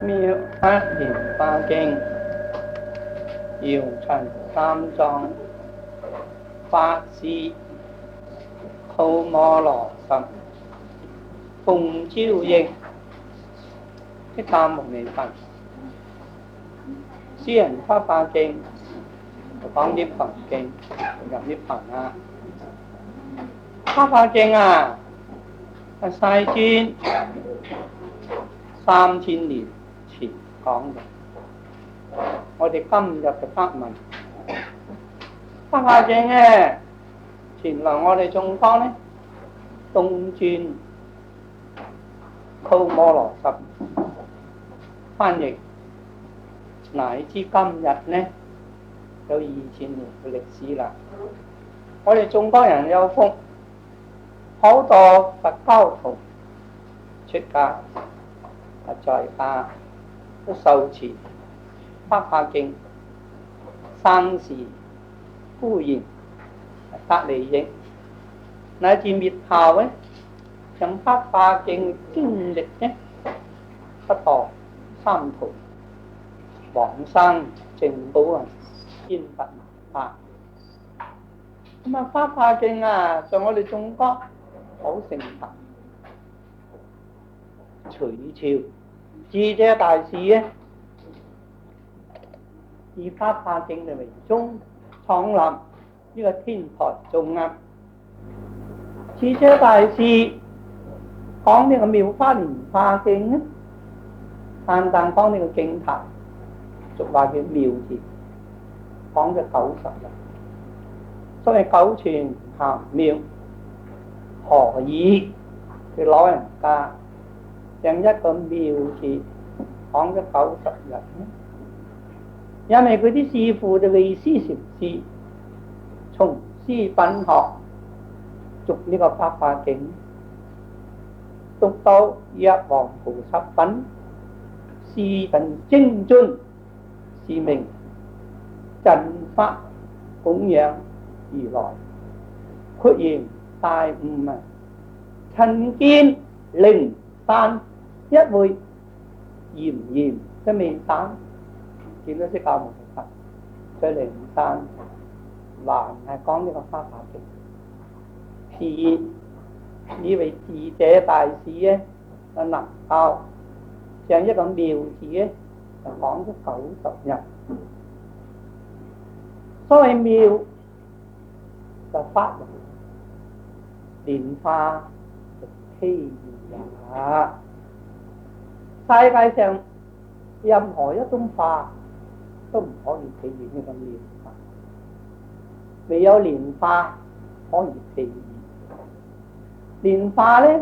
妙法蓮華經，姚陳三藏法師鳩摩羅什奉詔應釋迦牟尼佛。詩人法華經就講涅槃經，入涅槃啊！法華經啊，係世尊3000年前講嘅。我哋今日嘅法文法華經咧，前來我哋中國咧，東尊鳩摩羅什翻譯，乃至今日咧有2000年嘅歷史啦。我哋中國人有福，好多佛教徒出家在家都受持法華經，生時固然得利益，乃至滅後咧，將法華經經歷咧不墮三途，往生淨土啊，堅不難法。咁啊，法華經啊，在我哋中國好盛行。隋朝智者大師咧，以法華經為宗，創立呢個天台宗啊。智者大師講呢個妙法蓮華經咧，單單講呢個經題，俗話叫妙字，講咗90日。所謂九傳行妙，何以佢老人家將一個妙字講咗90日呢？因為佢啲師父就為師承師，從師品學讀呢個法華經，讀到一王菩薩品，師品精進，是名陣法供養如來，豁然大悟啊！親見靈山一會，炎炎都未散，見到釋迦牟尼佛在靈山，還係講呢個法華經。以為智者大師咧，能夠將一個妙字咧，就講咗90日。所謂妙就法蓮華就譬喻啊！世界上任何一種花都唔可以譬喻呢個蓮華，唯有蓮華可以譬喻。蓮華咧，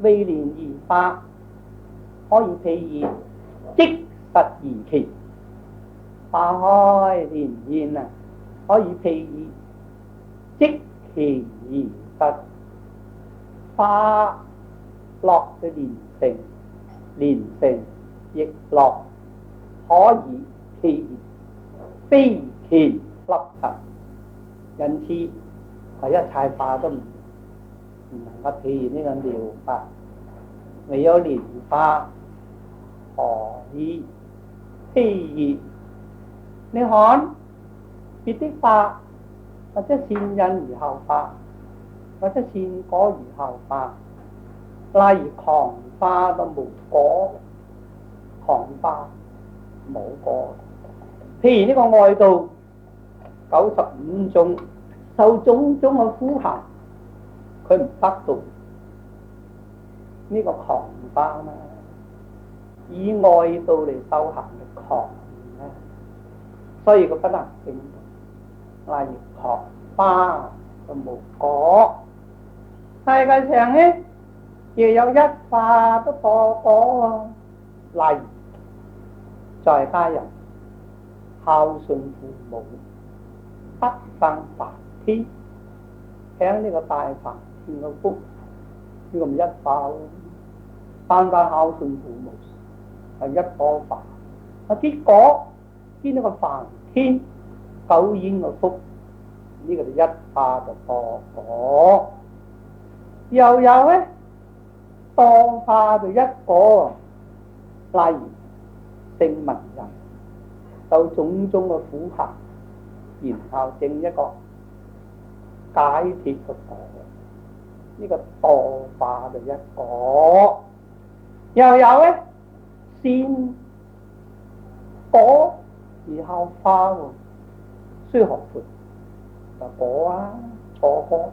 為蓮而化，可以譬喻即實而奇。花開蓮現啊，可以譬喻即其而實。花落嘅連成，連成亦落，可以譬喻非其凹凸。因此係一切花都唔能夠譬喻呢個妙法，唯有蓮花可以譬喻。你看別的花，或者善因而後發，或者善果而後發，例如狂花都無果，狂花冇果。譬如呢個外道95種受種種嘅苦行，佢唔得到呢個狂花啦，以外道嚟修行嘅狂咧，所以佢不能證到。例如狂花就無果，世界上咧亦有一花都錯果。例如在家人孝順父母，得生梵天，享呢個大梵天嘅福，呢個唔一花咯。單單孝順父母係一棵花，結果見呢個梵天久遠嘅福，呢個就一花就多果。又有咧多花就一果，例如聖文人，受種種嘅苦行，然後證一個解脫嘅果。呢個墮化就一個，又有咧善果而後化喎，需學佛就果啊，錯果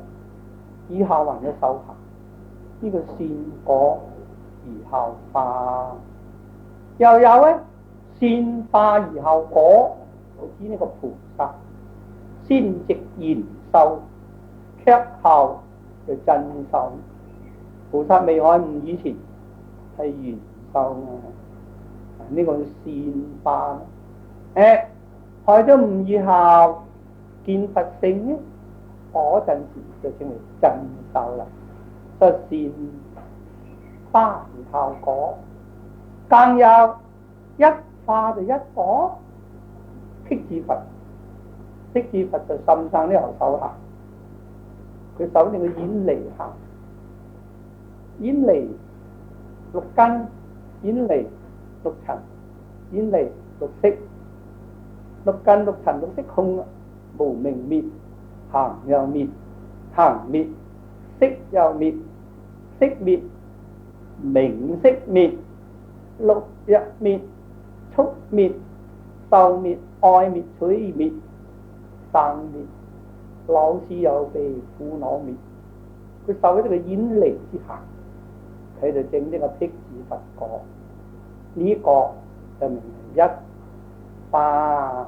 以後還要受行。呢個善果而後化，又有咧善化而後果，好似呢個菩薩先值延壽，卻後就真壽。菩薩未開悟以前係延壽啊，呢個善化。開咗悟以後見佛性咧，嗰陣時就稱為真壽啦。所以善化而後果，更有一化就一果。辟支佛，辟支佛就甚上呢行手行，佢守呢個遠離行，遠離六根，遠離六塵，遠離六識，六根六塵六識空，無明滅，行又滅，行滅，識又滅，識滅，名色滅，六入滅，觸滅，受滅，愛滅，取滅，生滅，老死有備，苦惱滅。佢受喺呢個遠離之行，佢就證呢個辟支佛果。呢個就名為一化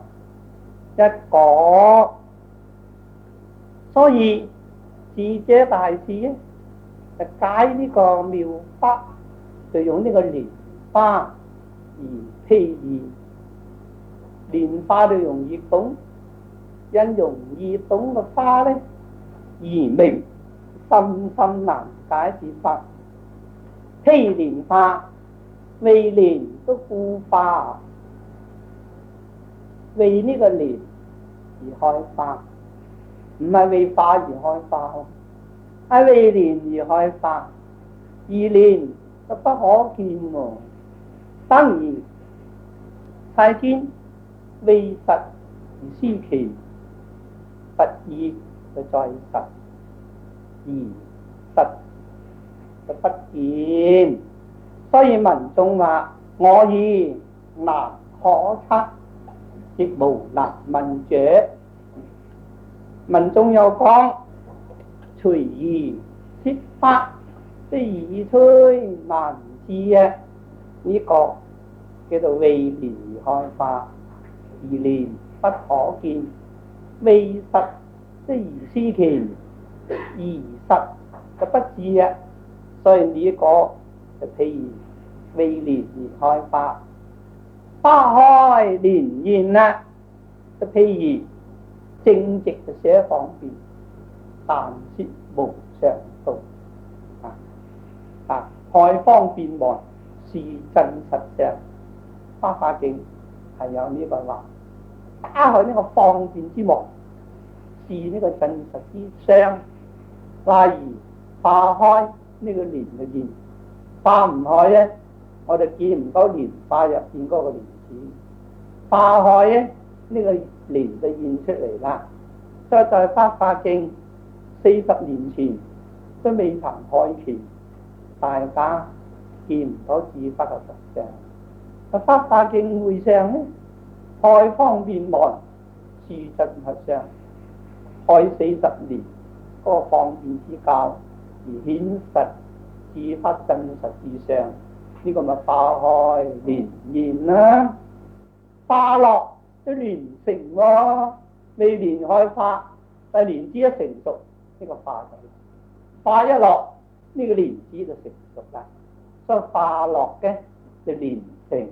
一果。所以智者大師咧就解呢個妙法，就用呢個蓮花而譬喻。蓮花就容易懂，因容易懂嘅花咧而名深深難解之法。譬蓮花，為蓮都故花，為呢個蓮而開花，唔係為花而開花，係為蓮而開花。而蓮就不可見喎，當然世尊為實而思其佛意就在實，而實就不見。所以文中話我意難可測，亦無能問者。文中有講隨意説法，即意吹難知啊！呢、這個叫做為蓮而開花，而蓮不可見，為實即而思其，而實就不知啊！所以呢個就譬如為蓮而開花，花開蓮現啦，就譬如正直就寫方便，但說無常道開方便門是真實相。花花經係有呢個話，打開呢個方便之門，是呢個真實之相。例如花開呢個蓮嘅現，花唔開咧，我哋見唔到蓮花入邊嗰個蓮子。花開咧，呢個蓮就現出嚟啦。所以在花花經40年前都未曾開竅，大家見唔到自法嘅實相。花花經會上咧，開方便門是真實相，開40年嗰個方便之教而顯實自法真實之相。呢個咪花開蓮現啦，花落都蓮成喎，未蓮開花，但係蓮子一成熟，呢個花就花一落，呢個蓮子就成熟啦。所以花落嘅就蓮成。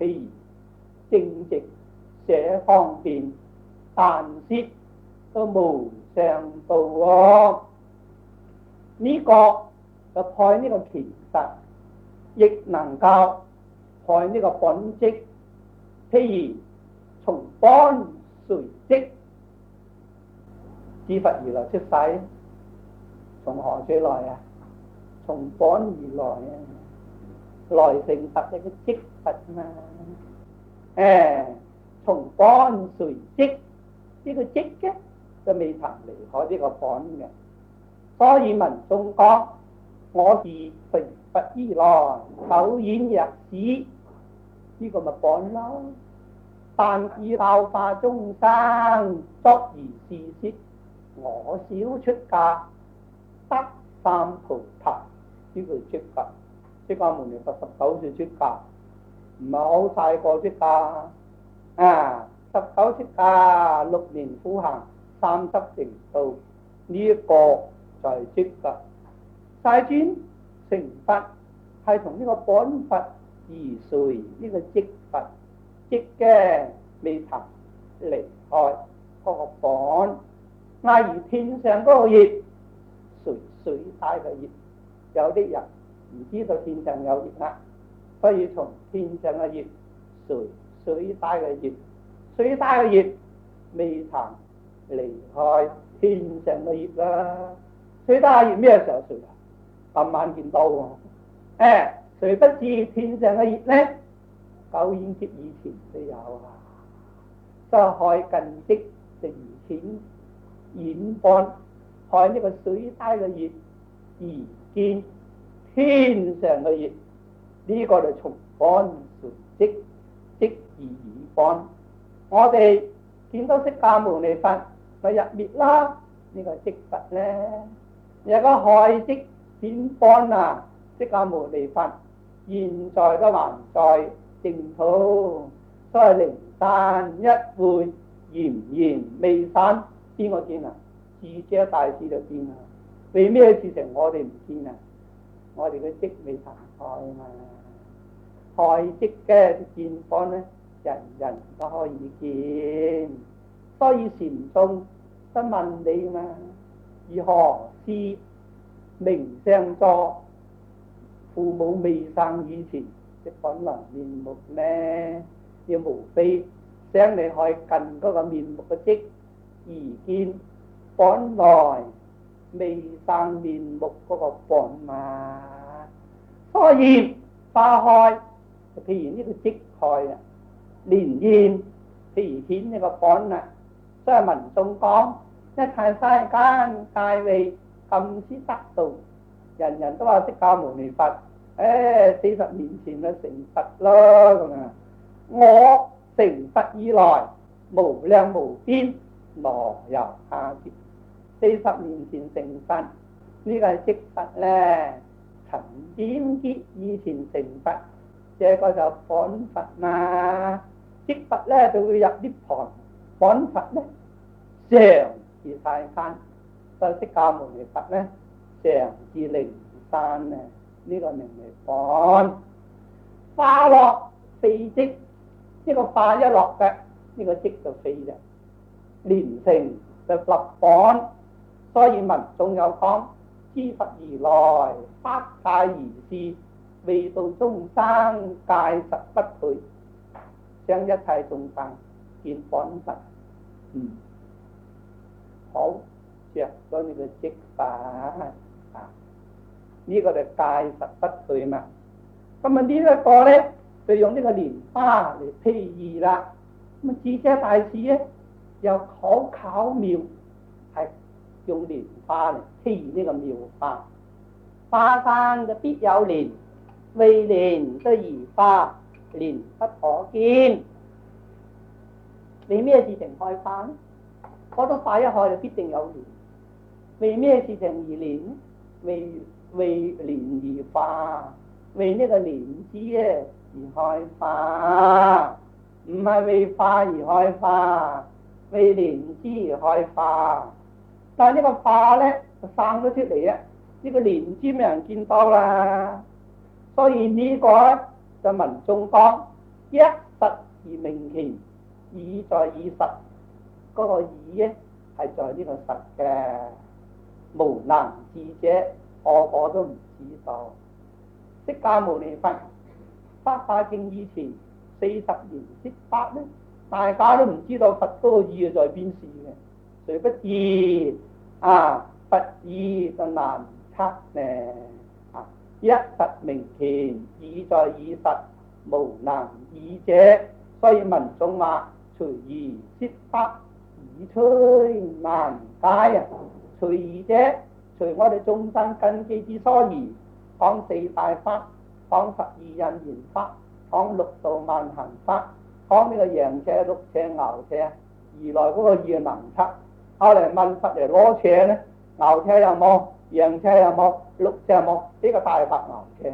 譬如正直寫方便，但說都無上道喎。呢個就蓋呢個其實，亦能夠蓋呢個本質。譬如從本隨跡，自佛如來出世，從何處來啊？從本而來啊！來成佛嘅即佛嘛。從本隨即，呢個即嘅就未曾離開呢個本嘅，所以文中講我是成佛以來久演若是，呢個咪本咯。但以教化眾生，作如是說，我少出家得三菩提，呢個出家。釋迦牟尼佛19歲出家，唔係好細個出家19出家6年苦行30成道，呢一個就係出家。世尊成佛係從呢個本佛而隨呢個即佛，即嘅未曾離開嗰個本。例如天上嗰個月，隨帶嘅月，有啲人唔知道天上有月啦，所以從天上嘅月隨帶嘅月，隨帶嘅月未曾離開天上嘅月啦。隨帶嘅月咩時候隨啊？今晚見到喎。誰不知天上嘅月呢？久遠劫以前都有啊。所以開近即成淺演般，開呢個隨帶嘅月而見天上嘅月，呢個就從本隨即，即而演般。我哋見到釋迦牟尼佛咪入滅啦，呢個即佛咧。有個開即演般啊，釋迦牟尼佛現在都還在淨土，所以靈山一會炎炎未散。邊個見啊？智者大師就見啊。為咩事情我哋唔見啊？我哋嘅即未曾開嘛。開即嘅見方咧，人人都可以見。所以禪宗都問你嘛，如何是名相助？父母未生以前的本來面目呢？要無非想你去近嗰個面目嘅即而見本來未生面目嗰個本嘛。所以花開，譬如呢個即開啊，蓮現，譬如顯呢個本啦。所以文中講一切世間皆為禁之得道，人人都話釋迦牟尼佛40年前就成佛咯咁啊。我成佛以來無量無邊，羅遊下劫，40年前成佛，呢個係即佛咧。陳點結以前成佛，這個就本佛嘛。即佛咧就會入涅槃，本佛咧常住世間。所以釋迦牟尼佛咧常住靈山咧，呢個名為本。化落廢即，呢個化一落嘅，呢個即就廢嘅，連成就立本。所以文中有講，知佛如來百界如是，為度眾生戒實不退，將一切眾生見本佛。好着咗呢個即法呢個就戒實不退嘛。咁啊呢一個咧就用呢個蓮花嚟譬喻啦。咁啊智者大師咧又好巧妙，係用蓮花嚟譬喻呢個妙法。花山就必有蓮，為蓮得而花，蓮不可見。為咩事情開花呢？嗰朵花一開就必定有蓮。為咩事情而蓮？為蓮而花，為呢個蓮枝咧而開花，唔係為花而開花，為蓮枝而開花。但係呢個花咧就生咗出嚟啊！呢個蓮枝咩人見到啦？所以呢個咧就文中講一實而名其義在以實，嗰個義咧係在呢個實嘅，無能智者個個都唔知道。釋迦牟尼佛發化境以前40年釋法咧，大家都唔知道佛嗰個義在邊時嘅，誰不知佛義就難測呢？一實名其義在以實，無能義者所以民眾話隨意説法，以摧難解啊！隨意者，隨我哋眾生根基之所宜，講四大法，講12因緣法，講六度萬行法，講呢個陽車、祿車、牛車，而來嗰個異能測。後嚟問佛嚟攞車咧，牛車有冇？陽車有冇？祿車有冇？呢個大白牛車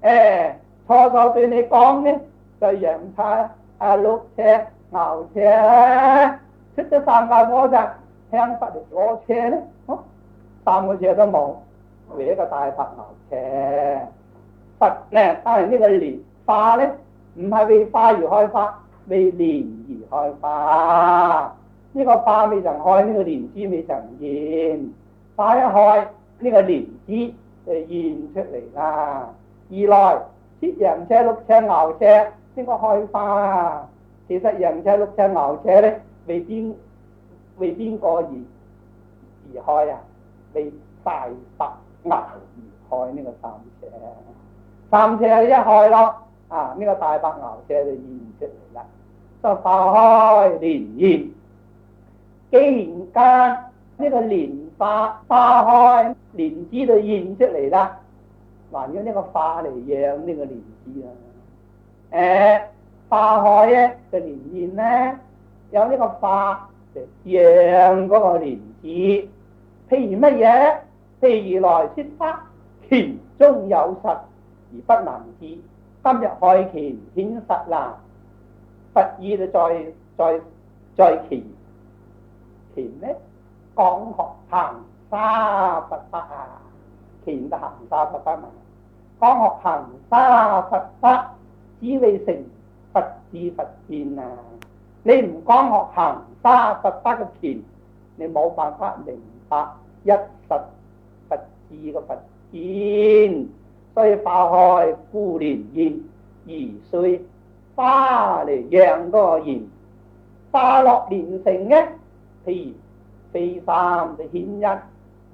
咧？初初對你講咧，就陽車、祿車、牛車，出咗三界火陣，向佛嚟攞車咧，三個車都冇，唯一個大白牛車。佛咧，但係呢個蓮花咧，唔係為花而開花，為蓮而開花。呢個花未曾開，呢個蓮枝未曾現。花一開，呢個蓮枝就現出嚟啦。二來，設陽車、祿車、牛車應該開花。其實陽車、祿車、牛車咧，為邊個而開啊？為大白牛而開呢個三車。三車一開咯，呢個大白牛車就現出嚟啦。就花開蓮現。既然間呢個蓮花開，蓮枝就現出嚟啦，還要呢個花嚟養呢個蓮枝啊。花開咧就蓮現咧，有呢個花就養嗰個蓮枝。譬如乜嘢？譬如來説法，鉗中有實而不能知。今日開鉗顯實啦，佛意就在鉗。鉗咧講學行沙佛法啊，鉗就行沙佛法嘛。講學行沙佛法，只為成佛智佛見啊！你唔講學行沙佛法嘅鉗，你冇辦法明白一實佛智嘅佛見。所以花開故蓮現，而須花嚟養嗰個現。花落蓮成嘅，譬如非三就顯一，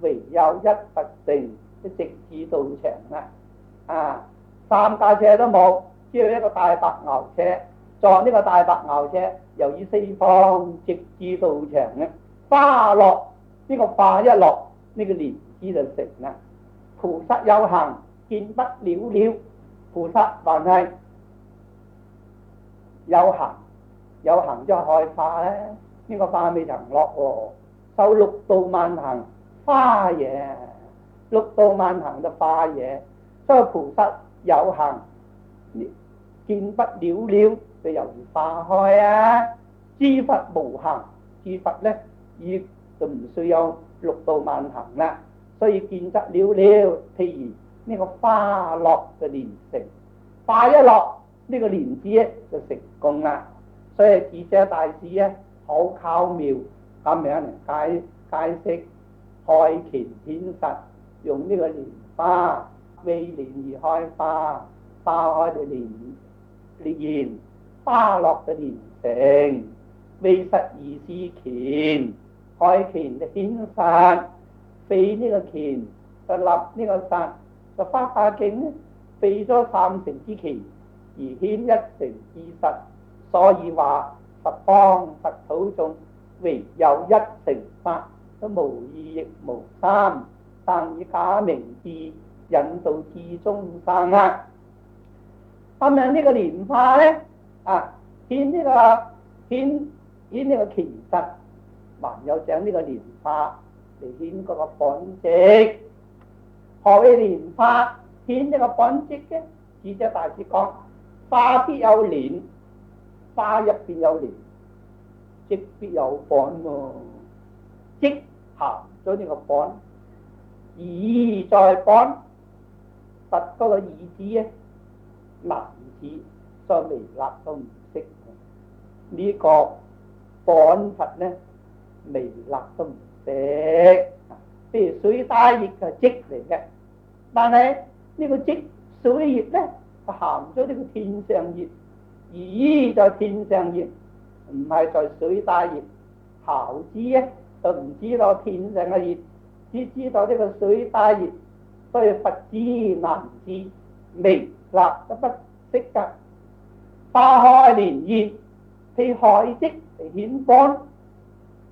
唯有一佛性，即直至道場啦。三架車都冇，只有一個大白牛車。撞呢個大白牛車，由於四方直至道場嘅花落，呢個花一落，呢個蓮枝就成啦。菩薩有行，見不了了。菩薩還係有行，有行就開花咧。呢個花未曾落喎，受六度萬行花嘢，六度萬行就花嘢。所以菩薩有行，見不了了，就由於花開啊。諸佛無行，諸佛咧亦就唔需要六度萬行啦。所以見得了了。譬如呢個花落就蓮成，花一落，呢個蓮枝咧就成功啦。所以智者大師咧好巧妙咁樣嚟解釋開鉗顯實，用呢個蓮花為蓮而開花，花開就蓮現，花落就蓮成，為實而示鉗，開鉗就顯實，廢呢個鉗就立呢個實，就花花境咧廢咗三成之鉗，而顯一成之實。所以話十方佛土中，唯有一成法，都無二亦無三，但以假名字引導至中生啊！咁樣呢個蓮花咧顯呢個鉗實，還有將呢個蓮花嚟顯嗰個本質。何謂蓮花顯呢個本質嘅？智者大師講：花必有蓮，花入邊有蓮，即必有本喎。即含咗呢個本，意在本，佛嗰個意字咧難字，所以微立都唔識。呢個本佛咧微立都唔識。譬如水大熱係即嚟嘅，但係呢個即水熱咧含咗呢個天上熱，而依在天上熱，唔係在水大熱。考知咧就唔知道天上嘅熱，只知道呢個水大熱，所以佛知難知，微立都不識㗎。花開蓮葉，譬海積嚟顯邦，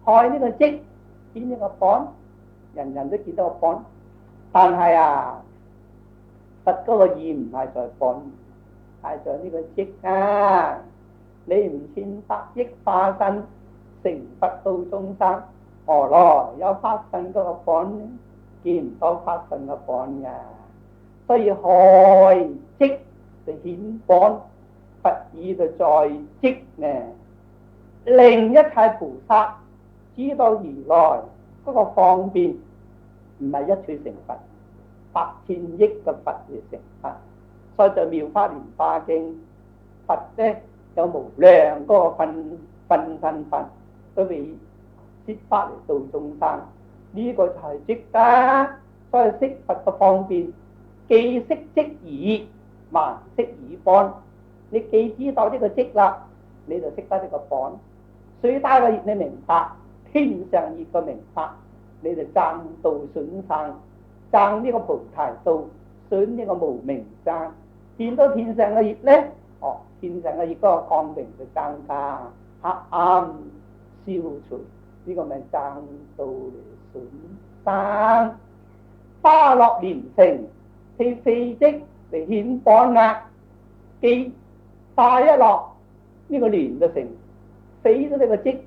海呢個積顯呢個邦，人人都見到個邦，但係啊，佛嗰個意唔係在邦，係在呢個積啊！你唔千百億化身成佛度眾生，何來有法身嗰個邦呢？見唔到法身個邦㗎，所以海積就顯邦，佛意就在積呢，令一切菩薩知道如來嗰個方便唔係一處成佛，8000億嘅佛而成佛。所以就妙法蓮華經，佛咧有無量嗰個分法，都為設法嚟度眾生。呢、這個就係積啦。所以識佛嘅方便，既識積已，還識已邦。你既知道呢個積啦，你就識得呢個邦。水大嘅業你明白，天上業嘅明白，你就證道損生，證呢個菩提道，損呢個無明生。見到天上嘅業咧，天上嘅業嗰個光明就增加，黑暗消除，呢、這個咪證道嚟損生。花落蓮城，譬飛積嚟顯邦啊！既花一落，呢、這個蓮就成，飛咗呢個積，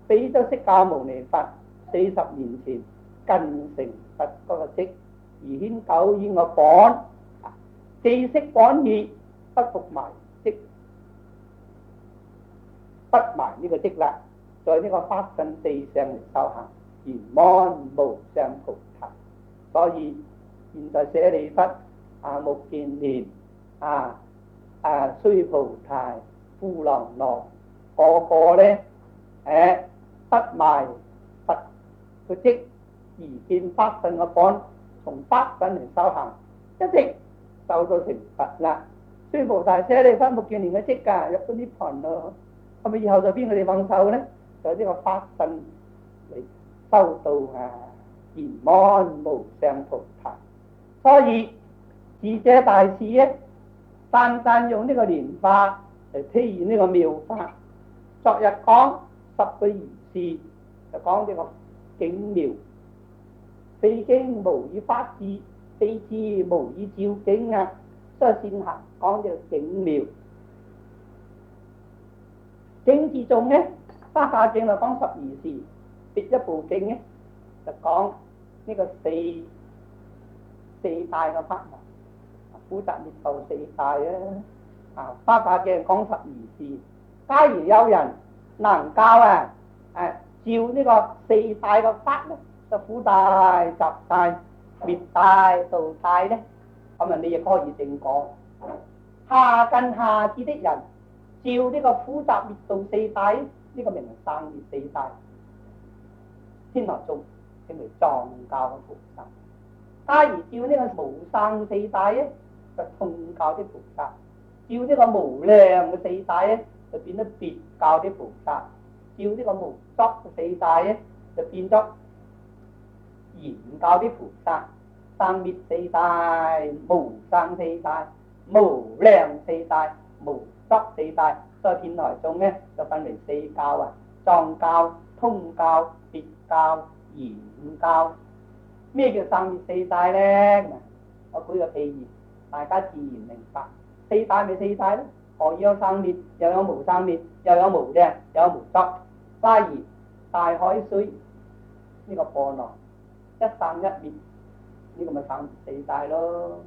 飛咗釋迦牟尼佛40年前近成佛嗰個積，而顯久遠個邦。既識邦義，不復埋積，不埋呢個積啦，在呢個法身地上嚟修行，圓滿無上菩提。所以現在舍利弗、目犍連、須菩提、富樓那，個個咧不埋佛個積，而見法身個邦，從法身嚟修行，一直受到成佛啦。須菩提、舍利弗、目犍連嘅積㗎，入到涅槃咯。咁咪以後就邊個地方受咧？就呢個法身嚟修到圓滿無上菩提。所以智者大師咧，單單用呢個蓮花嚟披現呢個妙法。昨日講10個如是，就講呢個境妙，非經無以發智，非智無以照境啊！所以先行講呢個境妙。經之中咧，花花經就講10如是，別一部經咧就講呢個四大嘅法門，苦集滅道四大啊！花花經講10如是，假如有人能夠照呢個四大嘅法咧，就苦大、集大、滅大、道大咧，咁你亦可以正講。下根下智的人，照呢個苦集滅道四大，呢個名係生滅四大。天台宗稱為藏教嘅菩薩。假如照呢個無生四大咧，就通教啲菩薩；照呢個無量嘅四大咧，就變咗別教啲菩薩；照呢個無執嘅四大咧，就變咗言教啲菩薩。生滅四大、無生四大、無量四大、無執四大，所以天台宗咧就分為4教藏教、通教、別教、言教。咩叫生滅四大咧？我舉個譬喻，大家自然明白。四大咪四大咧，何以有生滅？又有無生滅，又有無量，又有無執。例如大海水呢個波浪，一生一滅，呢個咪生滅四大咯。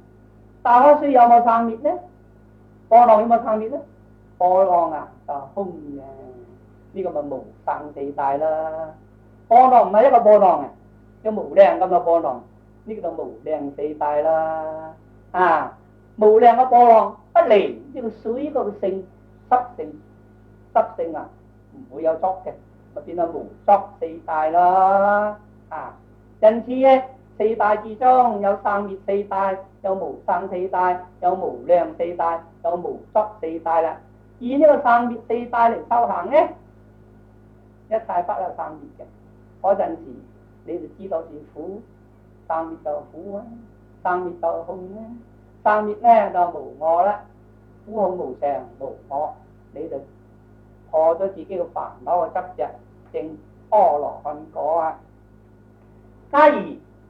大海水有冇生滅咧？波浪有冇生滅咧？波浪就空嘅，呢個咪無生四大啦。波浪唔係一個波浪有無量咁嘅波浪，呢個就無量四大啦。無量嘅波浪不離呢個水嗰個性濕性，濕性唔會有觸嘅，咪變咗無觸四大啦。因此咧，四大之中有生滅四大，有無生四大，有無量四大，有無觸四大啦。以呢個生滅四大嚟修行咧，一切不有生滅嘅嗰陣時，你就知道是苦，生滅就苦生滅就空生滅咧就無我啦，苦空無常無我，你就破咗自己嘅煩惱嘅執着，證阿羅漢果啊！假如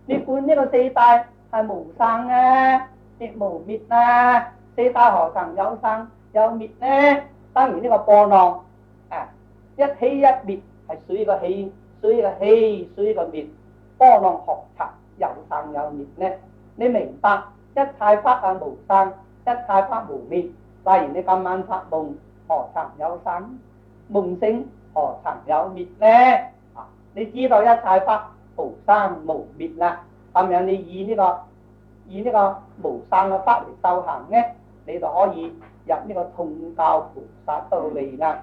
你觀呢個四大係無生啊，亦無滅啊，四大何曾有生有滅呢？當然呢個波浪啊，一起一滅係屬於個起，屬於個起，屬於個滅。波浪學習有生有滅呢？你明白一切法係無生，一切法無滅。例如你今晚發夢，何曾有生？夢醒何曾有滅呢？啊，你知道一切法無生無滅啦，咁樣你以呢個無生嘅法嚟修行呢，你就可以入呢個通教菩薩道嚟啦。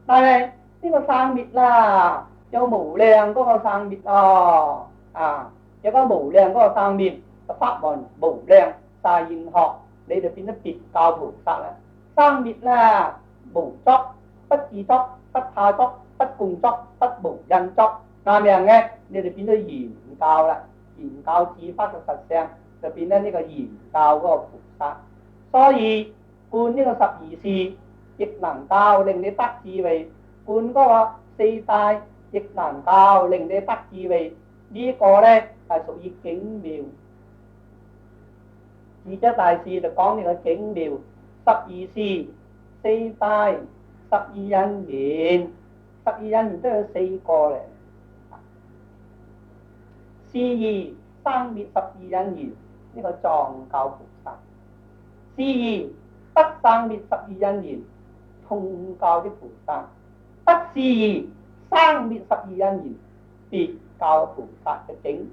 但係呢個生滅啦，有無量嗰個生滅哦，有個無量嗰個生滅，法門無量大現學，你就變咗別教菩薩啦。生滅啦，無作不自作，不他作，不共作，不無因作。啱唔啱嘅？你哋變咗圓教啦，圓教自發嘅實相就變咗呢個圓教嗰個菩薩。所以觀呢個十二事亦能夠令你得智慧，觀嗰個四大亦能夠令你得智慧。呢個咧係屬於境妙。智者大師就講呢個境妙，十二事四大十二因緣，十二因緣都有四個嚟。是以生滅十二因緣，呢個藏教菩薩；是以不生滅十二因緣，通教的菩薩；不是以生滅十二因緣，別教菩薩嘅境，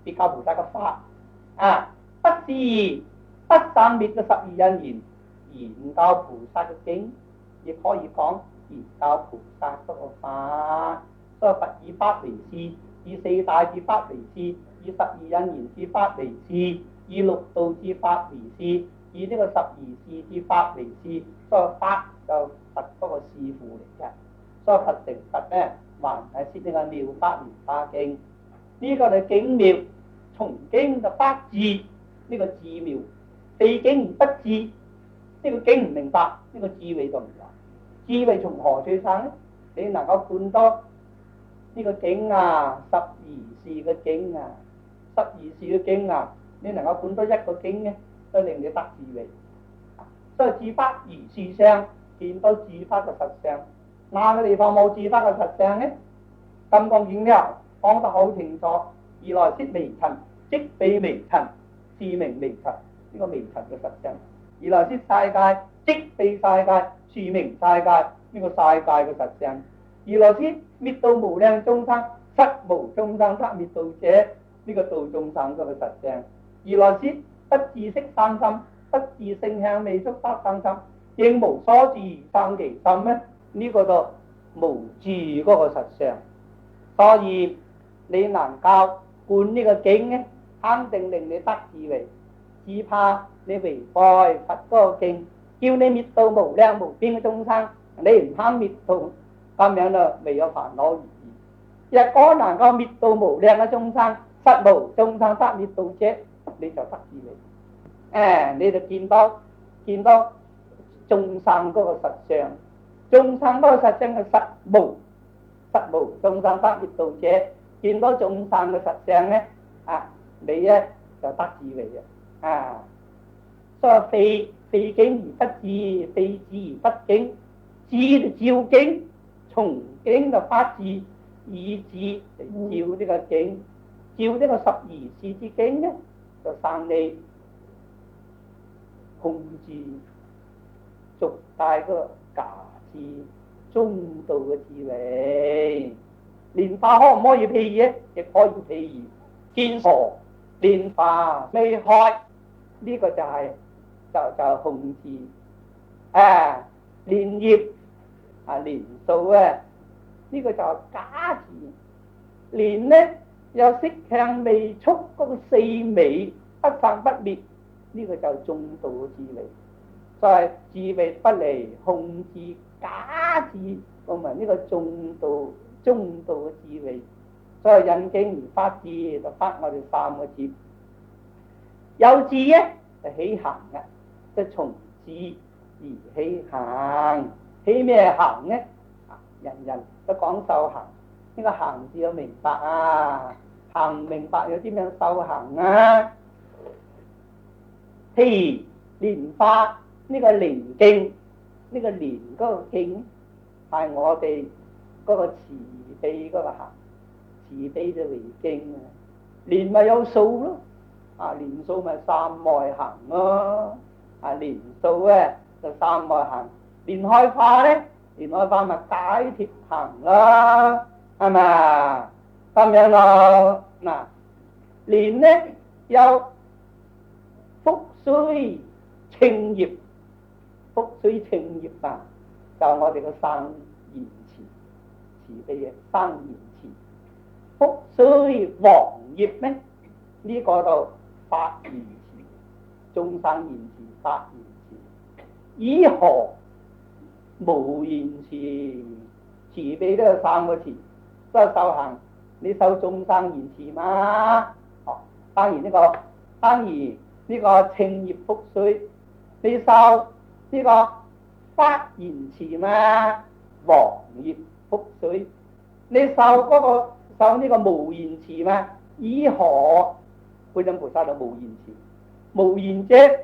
別教菩薩嘅法。不是以不生滅嘅十二因緣，言教菩薩嘅境，亦可以講言教菩薩嗰個法。所以佛以法為師，以四大之法為師，以十二因緣之法為師，以六道之法為師，以呢個十二事之法為師。所以法就佛嗰個師父嚟嘅。所以佛成佛咧，還係説呢個妙法蓮華經。呢個係境妙，從經就發智，呢個智妙。非經而不智，呢個經唔明白，呢個智慧就唔來。智慧從何處生呢？你能夠觀多呢個境啊，十二事嘅境啊，十二事嘅境啊，你能夠觀多一個境呢，都令你得智慧。所以智法如是相，見到智法嘅實相。哪個地方冇智法嘅實相呢？金剛經呢講得好清楚，如來說微塵，即非微塵，是名微塵。呢個微塵嘅實相，如來說世界，即非世界，是名世界。呢個世界嘅實相，如來說滅度無量眾生，實無眾生得滅度者。呢個度眾生嘅實相，如來說不自色生心，不自性香味觸法生心，應無所住生其心咩？呢個就無住嗰個實相。所以你能夠觀呢個境咧，肯定令你得智慧。只怕你違背佛嗰個經，叫你滅度無量無邊嘅眾生，你唔肯滅度，咁樣就未有煩惱而已。若果能夠滅度無量嘅眾生，實無眾生得滅度者，你就得智慧。你就見到眾生嗰個實相，眾生嗰個實相係實無眾生得滅度者。見到眾生嘅實相咧，你咧就得智慧嘅。所以非境而不智，非智而不境。智就照境，從境就發智，以智嚟照呢個境，照呢個十二事之境咧，就生你控制逐大個假智中道嘅智慧。蓮花可唔可以譬喻咧？亦可以譬喻。見傻蓮花未開，呢個就係就控制。蓮葉蓮數呢個就係假智。蓮咧有色香味觸嗰個四味不生不滅，呢個就係中道嘅智慧。所以智慧不離控制假智，同埋呢個中道嘅智慧。所以引經而發智，就發我哋三個字。有智咧就起行嘅，即係從智而起行。起咩行呢？人人都講修行，呢個行字要明白啊！行唔明白有啲咩修行啊？譬如蓮花呢個蓮經，呢個蓮嗰個經係我哋嗰個慈悲嗰個行，慈悲就為經啊。蓮咪有數咯，蓮數咪三外行咯，蓮數咧就三外行。蓮開花咧，蓮開花咪解脫行啦，係咪咁樣咯？嗱，蓮咧有福水清業，福水清業啊，就我哋個生言慈，慈悲嘅生言慈。福水黃業咧，呢個就發言慈，眾生言慈，發言慈。以何無言慈？慈悲都有三個詞，都係修行。你修眾生言慈嘛？當然呢個清業福水，你修呢個發言慈嘛？黃業福水，你修呢個無言慈嘛？以何觀音菩薩就無言慈？無言啫，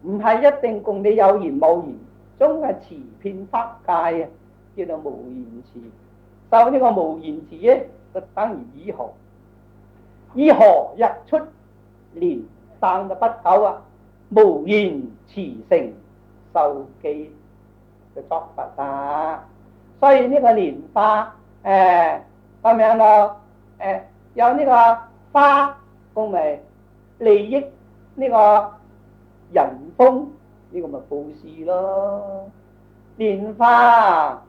唔係一定共你有言冇言，總係慈遍法界啊，叫做無言慈。修呢個無言慈咧，就等於以何？以何日出蓮生就不久啊！無言慈成受記嘅作佛啊！所以呢個蓮花咁樣咯，有呢個花供咪利益呢個人風，呢個咪布施咯。蓮花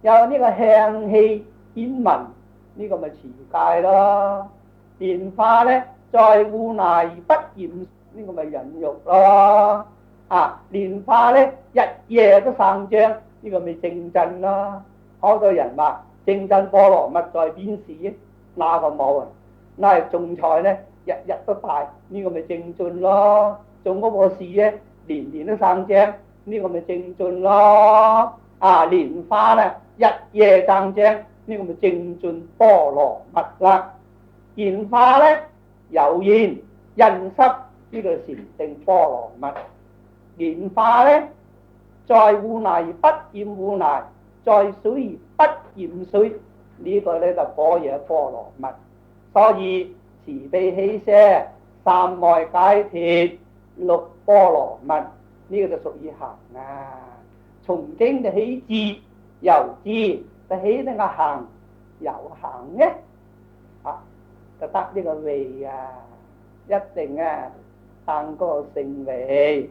有呢個香氣顯聞，呢個咪持戒咯。蓮花咧在護拿而不染，呢個咪忍辱咯。蓮花咧日夜都生長，呢個咪正真咯。好多人話正真菠蘿蜜在邊時？哪個冇啊？那係種菜咧，日日都大，呢個咪正進咯。種嗰個樹咧，年年都生長，呢個咪正進咯。蓮花咧日夜生長，呢個咪正進菠蘿蜜啦。蓮花咧有緣印濕，呢個禪定菠蘿蜜。蓮花咧在護拿而不染護拿，在水而不染水，呢個咧就般若菠蘿蜜。所以慈悲喜捨三昧解脫六菠蘿蜜，呢個就屬於行啊。從經就起智，由智就起呢個行，由行呢就得呢個位啊，一定生個聖位。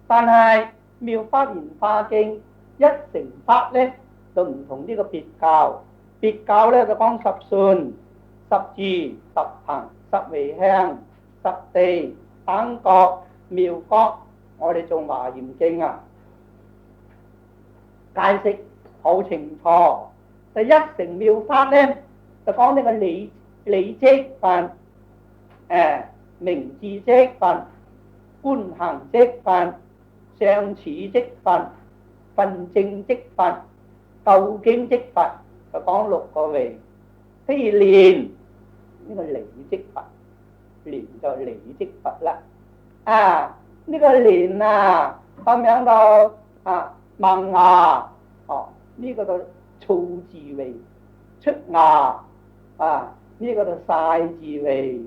但係妙法蓮華經一成法咧就唔同呢個別教，別教咧就講十順、十住、十行、十回向、十地、等覺、妙覺。我哋仲華嚴經解釋好清楚。第一成妙法咧就講呢個理即分、明智即分、觀行即分、相處即分、分證即分、究竟即分，就講六個位。譬如蓮呢個理即佛，蓮就理即佛啦。呢個蓮咁樣到萌芽，呢個就措字位，出芽呢個就晒字位，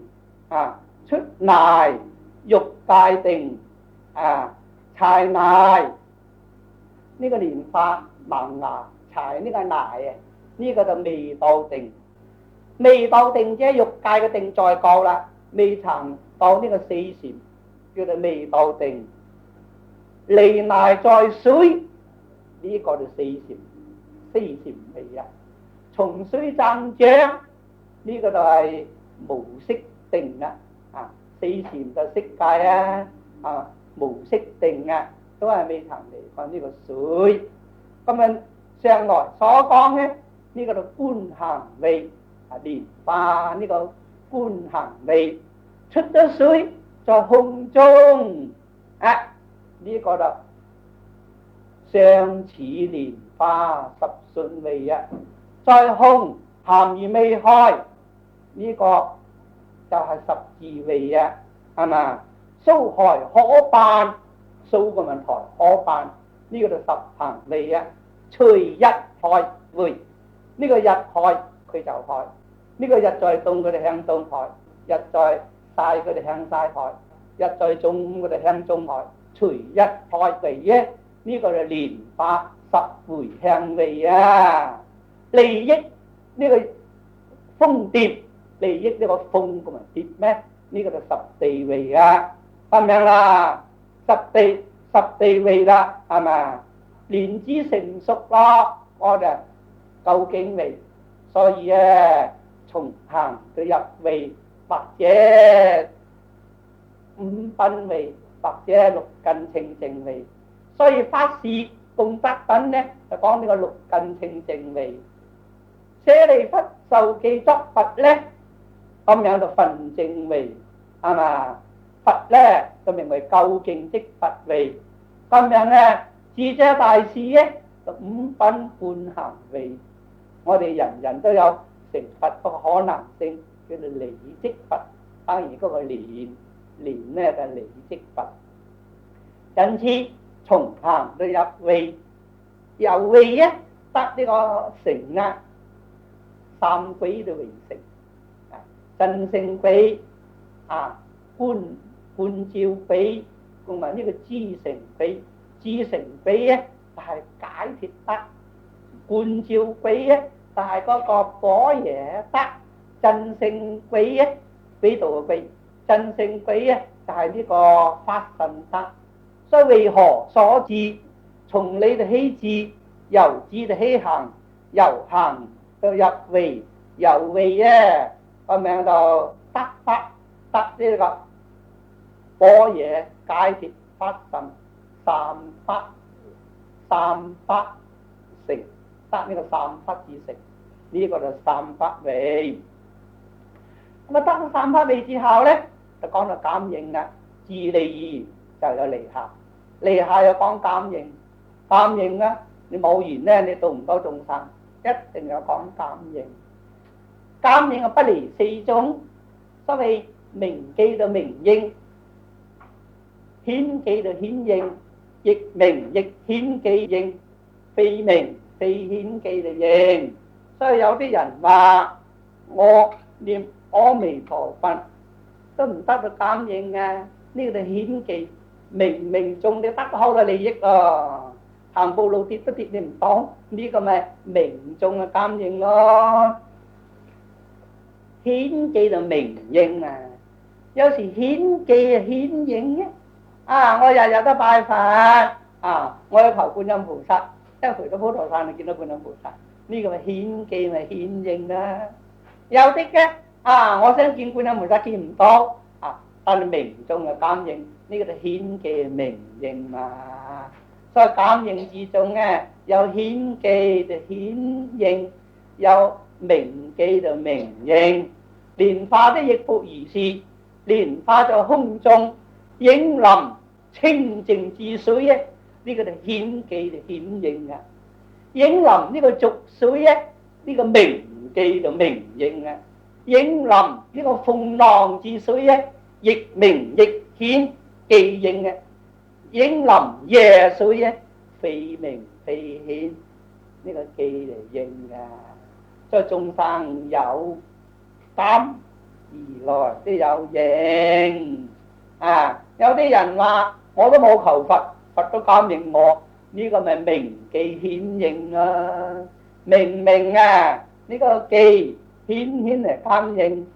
出奶欲界定柴奶，呢個蓮花萌芽柴呢個奶呢個就未到定。未到定啫，欲界嘅定再高啦，未曾到呢個四禪，叫做未到定。離奶在水，呢個就四禪，四禪未啊。從水增長，呢個就係無色定啦。四禪就色界無色定都係未曾離開呢個水。咁上來所講咧，呢個就觀行位。蓮花呢個觀行位出咗水在空中，呢個就相似蓮花十順味啊，在空含而未開，呢、個就係十二味啊，係嘛？蘇害可辦，蘇個問題可辦，呢、個就十行味啊。隨日開會，呢、個日開佢就開，呢、個日在東佢哋向東開，日在曬佢哋向曬開，日在中佢哋向中開，隨日開為耶，呢、個就蓮花十回向味啊。利益呢、個蜂蝶，利益呢個蜂咁啊蝶咩？呢、個就十地味啊，明唔明啦？十地味啦，係咪？蓮子成熟咯，我哋究竟味，所以咧從行到入味，或者五品味，或者六根清淨味。所以法事功德品咧就講呢個六根清淨味。舍利弗受記作佛咧，咁樣就分淨味，係嘛？佛咧就名為究竟即佛味，咁樣咧。智者大士咧就五品半行味，我哋人人都有成佛個可能性，叫做離即佛。當然嗰個蓮咧就離即佛。因此從行到入味，由味咧得呢個成啊，三歸到為成啊，真性歸啊，觀照歸，同埋呢個知成歸。知成歸咧就係解脫得，觀照歸咧就係嗰個般若得，真性歸咧歸度嘅歸，真性歸咧就係呢個法身得。所以為何所致？從你哋起智，由智到起行，由行到入味，由味咧個名就得法，得呢個般若解脫法身。三法成，得呢個三法之成，呢、個就三法味。咁啊，得咗三法味之後咧，就講到感應啦。自利就有離下，離下又講感應。感應啊，你冇緣咧，你度唔到眾生，一定要講感應。感應啊，不離四種，所謂明記就明應，顯記就顯應。亦明亦顯記應，非明非顯記就應。所以有啲人話我念阿彌陀佛都唔得到感應啊，呢個就顯記。明中你得好多利益啊，行步路跌都跌你唔到，呢個咪明中嘅感應咯。顯記就明應啊，有時顯記啊顯應嘅。我日日都拜佛我去求觀音菩薩，一回到普陀山就見到觀音菩薩，呢、個咪顯記咪顯應啦。有啲嘅我想見觀音菩薩見唔到但係明中嘅感應，呢、個就顯記明應嘛。所以感應之中咧，有顯記就顯應，有明記就明應。蓮花的亦復如是，蓮花在空中映臨清淨之水咧，呢、個就顯記就顯應啊。映臨呢個濁水咧，呢、個明記就明應啊。映臨呢個風浪之水咧，亦明亦顯記應啊。映臨夜水咧，非明非顯，呢、個記嚟應啊。所以眾生有感而來都有應有啲人話我都冇求佛，佛都感應我，呢、個咪明記顯應啊。明呢個記顯嚟感應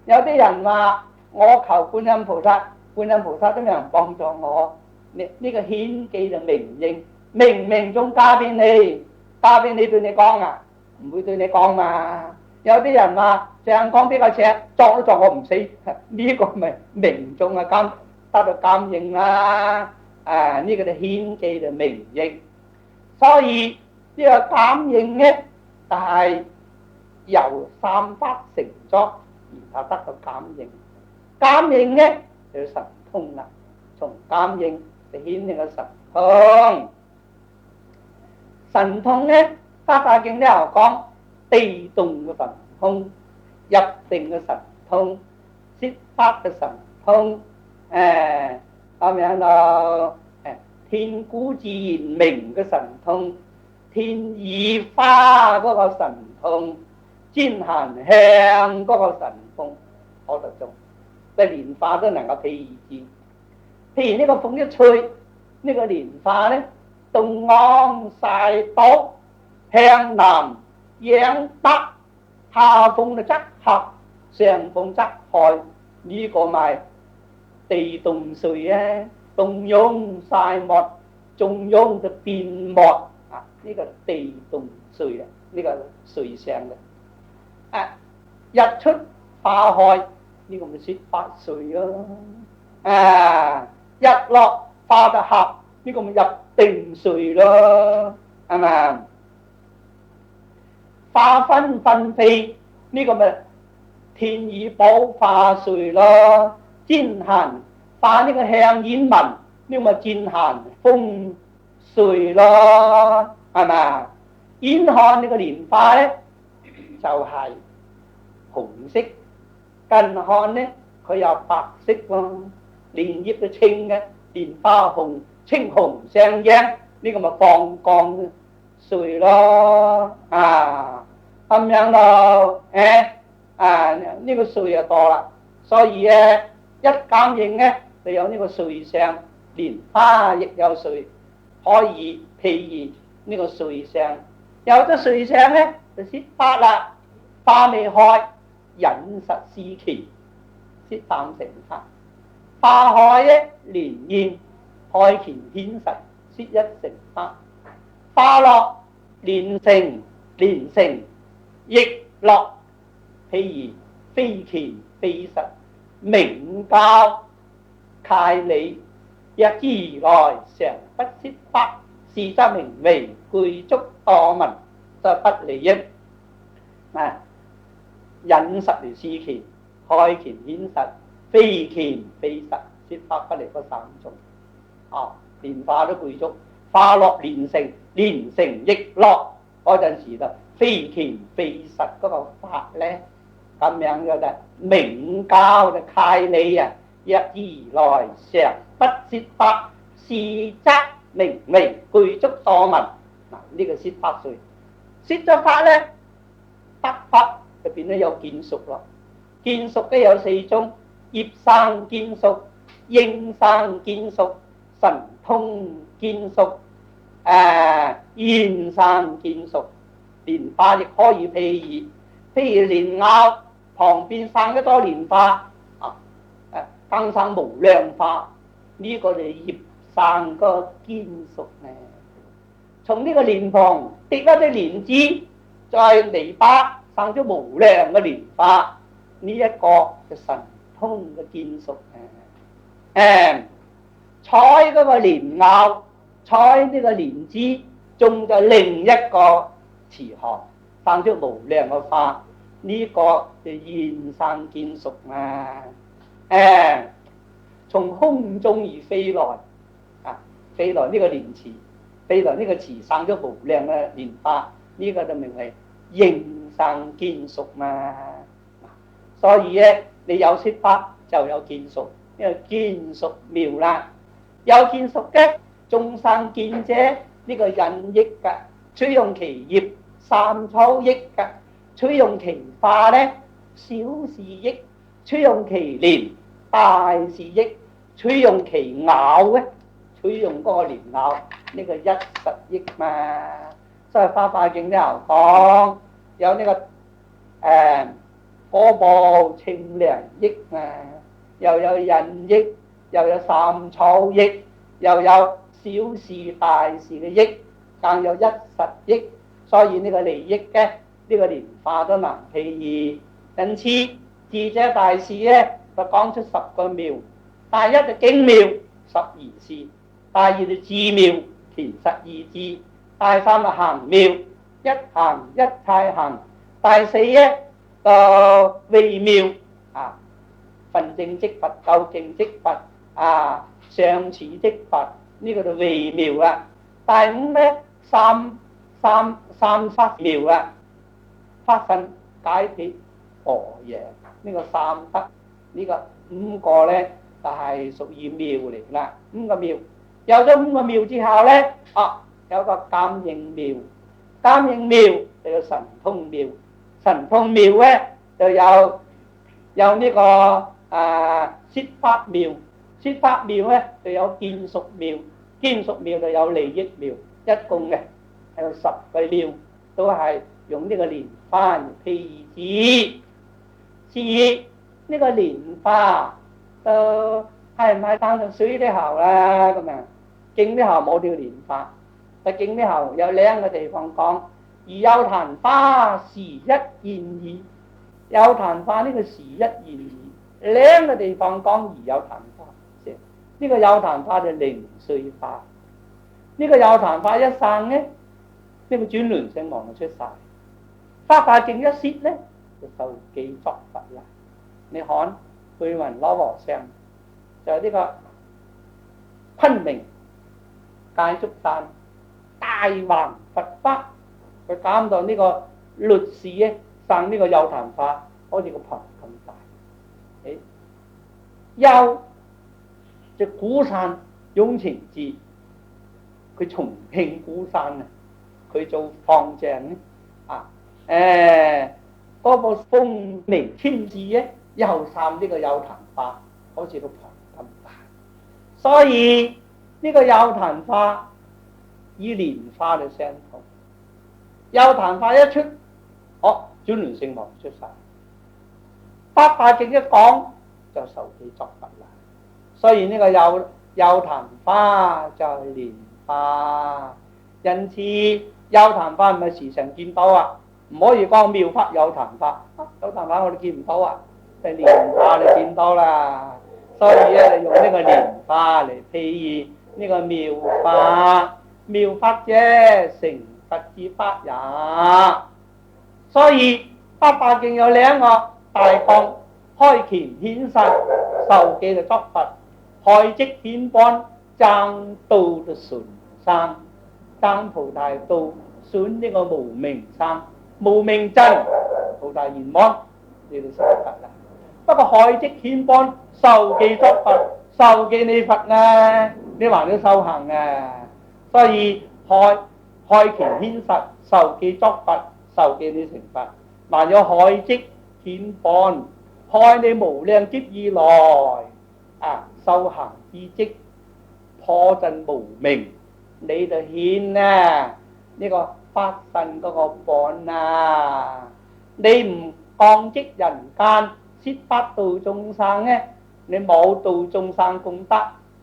有啲人話我求觀音菩薩，觀音菩薩都有人幫助我，呢個顯記就明應。明中加俾你對你講唔會對你講嘛。有啲人話上講比較赤，撞都撞我唔死，呢、個咪明中得到感應啦。呢、個就顯記就明應。所以呢個感應咧，就係由三法成作，然後得到感應。感應咧就神通啦，從感應就顯呢個神通。神通咧，花花經都有講地動嘅神通、入定嘅神通、説法嘅神通，咁樣就天鼓自然明嘅神通、天意花嗰個神通、尖弦香嗰個神通，我就中，即係蓮花都能夠譬喻之。譬如呢個風一吹，呢個蓮花咧，東安晒北，向南仰北，下風就則合，上風則開，呢個咪地動水啊！東湧晒沒，中湧就變沒啊！呢個地動水啊，呢個水上嘅日出花開，呢個咪説法水咯。日落花得合，呢個咪入定水咯，係咪？花分分飛，呢個咪天意寶花水咯。尖弦花呢個向煙紋，呢個咪尖弦風水咯，係咪？遠看呢個蓮花咧，就係紅色；近看咧，佢有白色喎。蓮葉都青嘅，蓮花紅，青紅相映，呢個咪放光水咯，咁樣咯，呢個水就多啦，所以一感應咧就有呢個水相，蓮花亦有水，可以譬如呢個水相，有咗水相咧就説法啦，花未開，引實思期，説法成法。花開咧蓮現，開前顯實，説一成法。花落蓮成，蓮成亦落，譬如非前非實，明教契理，一之來常不説法，是則名為具足多聞，則不利益。引實嚟思期，開前顯實。非前非實，説法不離嗰三種。蓮花都具足，花落蓮成，蓮成亦落嗰陣時就非前非實嗰個法咧，咁樣嘅就明教就契理啊，一而來常不説法，是則名為具足多聞。呢個説法水，説咗法咧，得法就變咗有見屬咯。見屬都有四種。業生見屬、應生見屬、神通見屬、現生見屬。蓮花亦可以譬如蓮藕旁邊生一朵蓮花，更生無量花，呢個就業生個見屬咧。從呢個蓮蓬跌一啲蓮枝，在籬笆生咗無量嘅蓮花，呢一個就神通嘅見屬。採嗰個蓮藕，採呢個蓮枝，種咗另一個池塘，生咗無量嘅花，呢、這個就現生見屬啊！從空中而飛來，飛來呢個蓮池，飛來呢個池生咗無量嘅蓮花，呢、這個就名為應生見屬嘛。所以咧，你有説法就有見屬，因為見屬妙啦。有見屬嘅眾生見者，呢個引益㗎，取用其葉三草益㗎，取用其花咧小是益，取用其蓮大是益，取用其藕咧，取用嗰個蓮藕呢個一實益嘛。所以《花花經》都有講，有呢個果報清涼益嘛，又有引益，又有三草益，又有小事大事嘅益，更有一實益。所以呢個利益嘅呢個蓮花都能譬喻。因此智者大師咧就講出10個妙，第一就經妙12事，第二就智妙其12智，第三就行妙一行一切行，第四咧就微妙分正即佛，究竟即佛相似即佛，呢個就微妙啦。第五咧三三法妙啦，法身解脫般若呢個三德呢個五個咧就係屬於妙嚟啦。五個妙有咗五個妙之後咧，有個感應妙，感應妙就有神通妙，神通妙咧就有呢個攝法妙，攝法妙咧就有見屬妙，見屬妙就有利益妙，一共嘅係有10個妙，都係用呢個蓮花譬喻。至於呢個蓮花都係唔係當成水啲喉啦咁啊？經啲喉冇條蓮花，但經啲喉有兩個地方講，而有曇花時一現矣。有曇花呢個時一現矣，兩個地方講而有曇花，呢個有曇花就零碎花，呢個有曇花一生呢，呢個轉輪聖王就出晒，法華經一説呢，就受記作佛啦。你看慧雲羅和尚就係呢個昆明戒足山大橫佛法，佢講到呢個律士咧生呢個有曇花，好似個棚咁大。有隻鼓山雍澄寺，佢重慶鼓山啊，佢做方丈咧嗰部鳳鳴天字咧，又生呢個有曇花，好似個棚咁大。所以呢個有曇花與蓮花就相同，有曇花一出，轉輪聖王出晒，法華經一講就受記作佛啦。所以呢個有曇花就係蓮花，因此有曇花唔係時常見到啊，唔可以講妙法有曇花，有曇花我哋見唔到啊，係蓮花你見到啦。所以咧，用呢個蓮花嚟譬喻呢個妙法，妙法者成佛之法也。所以法華經有兩個大綱，開乾顯實，受記就作佛，開積顯般，證道就順生，證菩提道，損呢個無明生，無明真菩提圓滿，呢度成佛啦。不過開積顯般，受記作佛，受記你佛啊，你還要修行啊。所以開乾顯實，受記作佛，受記你成佛。還有開積顯般，開你無量劫以來修行之積，破盡無明，你就顯呢個法身嗰個本啊。你唔降積人間，設法度眾生呢，你冇度眾生功德，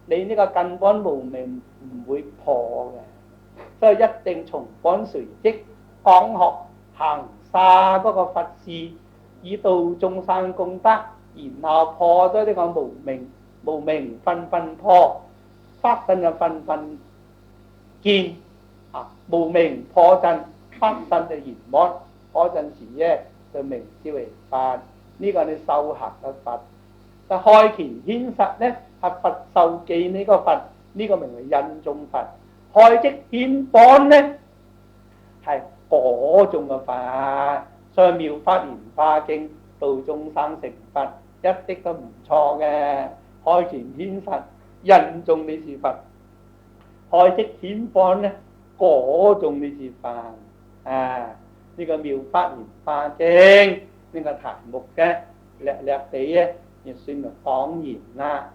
你呢個根本無明唔會破嘅。所以一定從本隨積，講學行沙嗰個佛事，以度眾生功德，然後破咗呢個無明，無明分分破，法身就分分見無明破盡，法身就圓滿，嗰陣時咧就名之為法。呢個你修行嘅佛，但開乾顯實咧係佛受記呢個佛，呢個名為印眾佛。開積顯般咧係嗰種嘅法。所以妙法蓮華經度眾生成佛，一啲都唔錯嘅。開乾顯實，印眾你是佛，開積顯般咧嗰種你是佛。呢個妙法蓮華經呢個題目嘅略略地咧，亦算係講完啦。